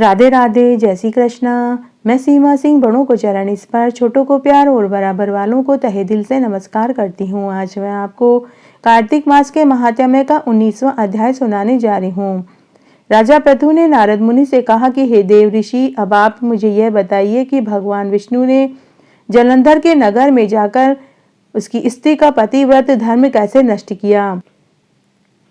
राधे राधे, जय श्री कृष्णा। मैं सीमा सिंह बड़ों को चरण स्पर्श, छोटों को प्यार और बराबर वालों को तहे दिल से नमस्कार करती हूँ। आज मैं आपको कार्तिक मास के महात्म्य का 19वां अध्याय सुनाने जा रही हूँ। राजा पृथु ने नारद मुनि से कहा कि हे देव ऋषि, अब आप मुझे यह बताइए कि भगवान विष्णु ने जलंधर के नगर में जाकर उसकी स्त्री का पतिव्रत धर्म कैसे नष्ट किया।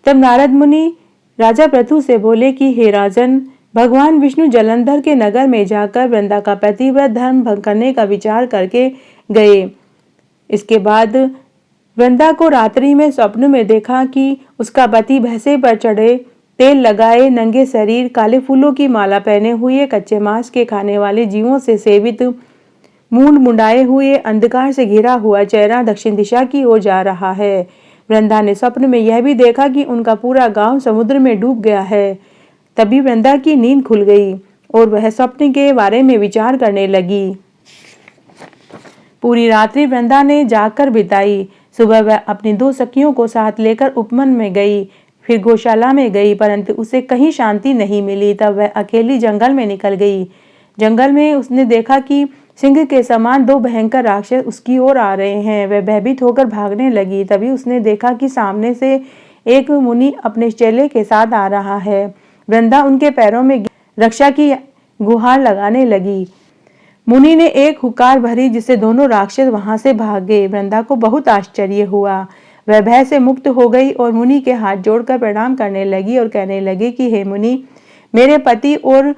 तब नारद मुनि राजा पृथु से बोले कि हे राजन, भगवान विष्णु जलंधर के नगर में जाकर वृंदा का पतिव्रत धर्म भंग करने का विचार करके गए। इसके बाद वृंदा को रात्रि में स्वप्न में देखा कि उसका पति भैंसे पर चढ़े, तेल लगाए, नंगे शरीर, काले फूलों की माला पहने हुए, कच्चे मांस के खाने वाले जीवों से सेवित, मूंड मुंडाए हुए, अंधकार से घिरा हुआ चेहरा दक्षिण दिशा की ओर जा रहा है। वृंदा ने स्वप्न में यह भी देखा कि उनका पूरा गांव समुद्र में डूब गया है। तभी वृंदा की नींद खुल गई और वह स्वप्न के बारे में विचार करने लगी। पूरी रात्रि वृंदा ने जागकर बिताई। सुबह वह अपनी 2 सखियों को साथ लेकर उपवन में गई, फिर गौशाला में गई, परंतु उसे कहीं शांति नहीं मिली। तब वह अकेली जंगल में निकल गई। जंगल में उसने देखा कि सिंह के समान 2 भयंकर राक्षस उसकी ओर आ रहे हैं। वह भयभीत होकर भागने लगी। तभी उसने देखा कि सामने से एक मुनि अपने चेले के साथ आ रहा है। वृंदा उनके पैरों में रक्षा की गुहार लगाने लगी। मुनि ने एक हुकार भरी, जिससे दोनों राक्षस वहां से भाग गए। वृंदा को बहुत आश्चर्य हुआ। वह भय से मुक्त हो गई और मुनि के हाथ जोड़कर प्रणाम करने लगी और कहने लगी कि हे मुनि, मेरे पति और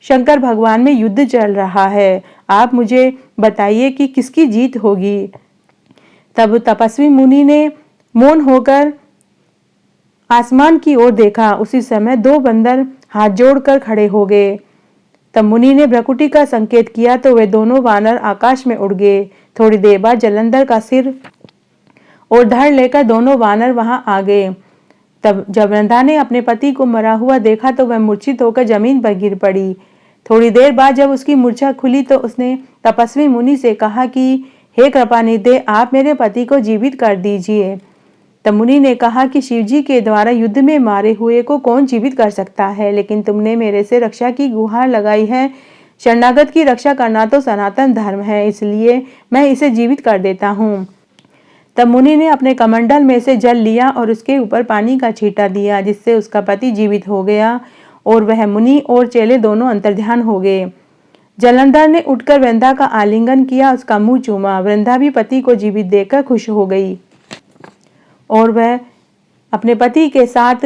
शंकर भगवान में युद्ध चल रहा है। आप मुझे बताइए कि किसकी जीत होगी। तब तपस्वी मुनि ने मौन होकर आसमान की ओर देखा। उसी समय 2 बंदर हाथ जोड़कर खड़े हो गए। तब मुनि ने भ्रकुटी का संकेत किया तो वे दोनों वानर आकाश में उड़ गए। थोड़ी देर बाद जलंधर का सिर और धड़ लेकर दोनों वानर वहां आ गए। तब जब वृंदा ने अपने पति को मरा हुआ देखा तो वह मूर्छित होकर जमीन पर गिर पड़ी। थोड़ी देर बाद जब उसकी मूर्छा खुली तो उसने तपस्वी मुनि से कहा कि हे कृपानिधे, आप मेरे पति को जीवित कर दीजिए। तब मुनि ने कहा कि शिवजी के द्वारा युद्ध में मारे हुए को कौन जीवित कर सकता है, लेकिन तुमने मेरे से रक्षा की गुहार लगाई है। शरणागत की रक्षा करना तो सनातन धर्म है, इसलिए मैं इसे जीवित कर देता हूँ। तब मुनि ने अपने कमंडल में से जल लिया और उसके ऊपर पानी का छींटा दिया, जिससे उसका पति जीवित हो गया और वह मुनि और चेले दोनों अंतर्ध्यान हो गए। जलंधर ने उठकर वृंदा का आलिंगन किया, उसका मुंह चूमा। वृंदा भी पति को जीवित देखकर खुश हो गई और वह अपने पति के साथ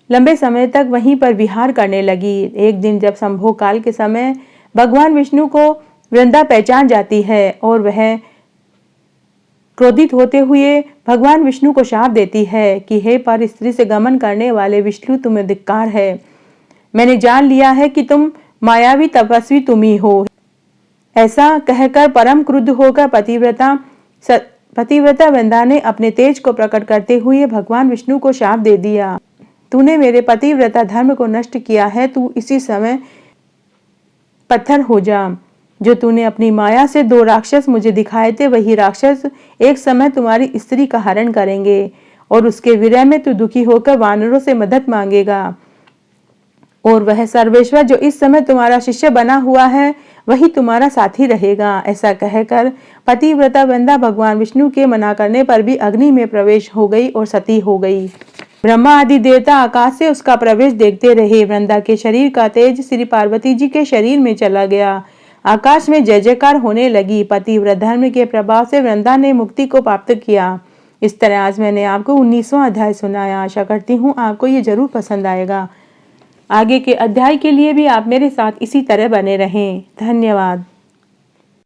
लंबे समय तक वहीं पर विहार करने लगी। एक दिन जब संभोग काल के समय भगवान विष्णु को वृंदा पहचान जाती है और वह क्रोधित होते हुए भगवान विष्णु को शाप देती है कि हे पर स्त्री से गमन करने वाले विष्णु, तुम्हें धिक्कार है। मैंने जान लिया है कि तुम मायावी तपस्वी तुम ही हो। ऐसा कहकर परम क्रुद्ध होकर पतिव्रता वृंदा ने अपने तेज को प्रकट करते हुए भगवान विष्णु को शाप दे दिया। तूने मेरे पतिव्रता धर्म को नष्ट किया है। तू इसी समय पत्थर हो जा। जो तूने अपनी माया से 2 राक्षस मुझे दिखाए थे, वही राक्षस एक समय तुम्हारी स्त्री का हरण करेंगे और उसके विरह में तू दुखी होकर वानरों से मदद मांगेगा। और वह सर्वेश्वर जो इस समय तुम्हारा शिष्य बना हुआ है, वही तुम्हारा साथी रहेगा। ऐसा कहकर पतिव्रता वृंदा भगवान विष्णु के मना करने पर भी अग्नि में प्रवेश हो गई और सती हो गई। ब्रह्मा आदि देवता आकाश से उसका प्रवेश देखते रहे। वृंदा के शरीर का तेज श्री पार्वती जी के शरीर में चला गया। आकाश में जय जयकार होने लगी। पतिव्रत धर्म के प्रभाव से वृंदा ने मुक्ति को प्राप्त किया। इस तरह आज मैंने आपको 19वां अध्याय सुनाया। आशा करती हूँ आपको ये जरूर पसंद आएगा। आगे के अध्याय के लिए भी आप मेरे साथ इसी तरह बने रहें। धन्यवाद।